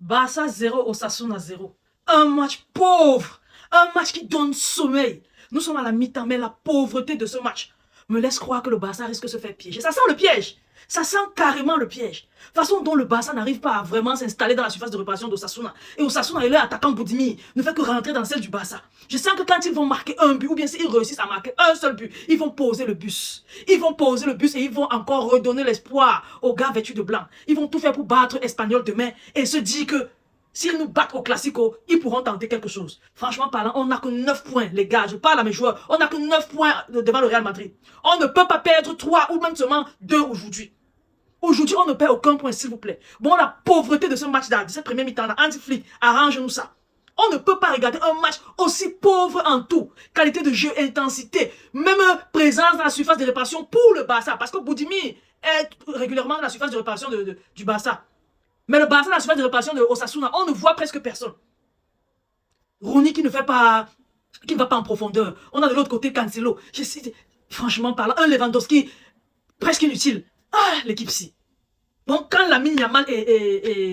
Barça 0, Osasuna 0. Un match pauvre. Un match qui donne sommeil. Nous sommes à la mi-temps, mais la pauvreté de ce match me laisse croire que le Barça risque de se faire piéger. Ça sent le piège. Ça sent carrément le piège. Façon dont le Barça n'arrive pas à vraiment s'installer dans la surface de réparation d'Osasuna. Et Osasuna et leur attaquant Boudimir ne fait que rentrer dans celle du Barça. Je sens que quand ils vont marquer un but, ou bien s'ils réussissent à marquer un seul but, ils vont poser le bus. Ils vont poser le bus et ils vont encore redonner l'espoir aux gars vêtus de blanc. Ils vont tout faire pour battre Espanyol demain et se dire que s'ils nous battent au Classico, ils pourront tenter quelque chose. Franchement parlant, on n'a que 9 points, les gars. Je parle à mes joueurs. On n'a que 9 points devant le Real Madrid. On ne peut pas perdre 3 ou même seulement 2 aujourd'hui. Aujourd'hui, on ne perd aucun point, s'il vous plaît. Bon, la pauvreté de ce match-là, de cette première mi-temps, Hansi Flick, arrange-nous ça. On ne peut pas regarder un match aussi pauvre en tout. Qualité de jeu, intensité, même présence dans la surface de réparation pour le Barça. Parce que Boudimir est régulièrement dans la surface de réparation du Barça. Mais le Barça, dans la surface de réparation de Osasuna, on ne voit presque personne. Rooney qui ne va pas en profondeur. On a de l'autre côté Cancelo. Franchement parlant, un Lewandowski presque inutile. Ah, l'équipe-ci. Bon, quand Lamine Yamal et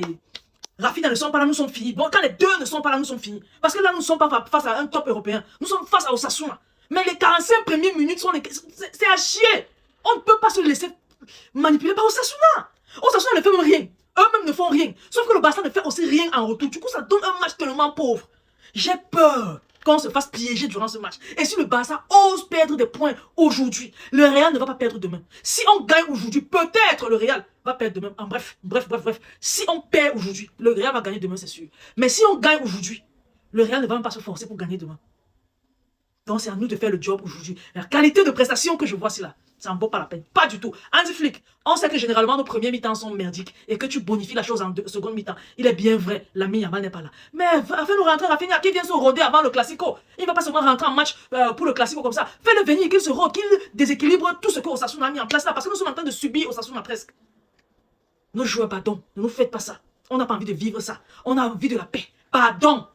Rafinha ne sont pas là, nous sommes finis. Bon, quand les deux ne sont pas là, nous sommes finis. Parce que là, nous ne sommes pas face à un top européen. Nous sommes face à Osasuna. Mais les 45 premières minutes sont c'est à chier. On ne peut pas se laisser manipuler par Osasuna. Osasuna ne fait même rien. Eux-mêmes ne font rien. Sauf que le Barça ne fait aussi rien en retour. Du coup, ça donne un match tellement pauvre. J'ai peur qu'on se fasse piéger durant ce match. Et si le Barça ose perdre des points aujourd'hui, le Real ne va pas perdre demain. Si on gagne aujourd'hui, peut-être le Real va perdre demain. En bref. Si on perd aujourd'hui, le Real va gagner demain, c'est sûr. Mais si on gagne aujourd'hui, le Real ne va même pas se forcer pour gagner demain. Donc c'est à nous de faire le job aujourd'hui. La qualité de prestation que je vois, c'est là. Ça n'en vaut pas la peine. Pas du tout. Hansi Flick, on sait que généralement nos premiers mi-temps sont merdiques et que tu bonifies la chose en seconde mi-temps. Il est bien vrai, Lamine Yamal n'est pas là. Mais fais-nous rentrer Rafinha qui vient se rôder avant le Classico. Il ne va pas seulement rentrer en match pour le Classico comme ça. Fais-le venir, qu'il se rôde, qu'il déséquilibre tout ce que Osasuna a mis en place là. Parce que nous sommes en train de subir Osasuna presque. Nos joueurs, pardon, ne nous faites pas ça. On n'a pas envie de vivre ça. On a envie de la paix. Pardon.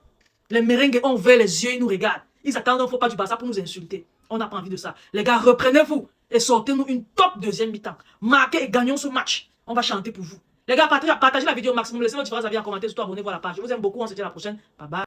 Les merengues ont ouvert les yeux, ils nous regardent. Ils attendent un faux pas du Barça pour nous insulter. On n'a pas envie de ça. Les gars, reprenez-vous et sortez-nous une top deuxième mi-temps. Marquez et gagnons ce match. On va chanter pour vous. Les gars, partagez la vidéo au maximum. Laissez votre différence avis en commentaire, surtout abonnez-vous à la page. Je vous aime beaucoup. On se dit à la prochaine. Bye bye.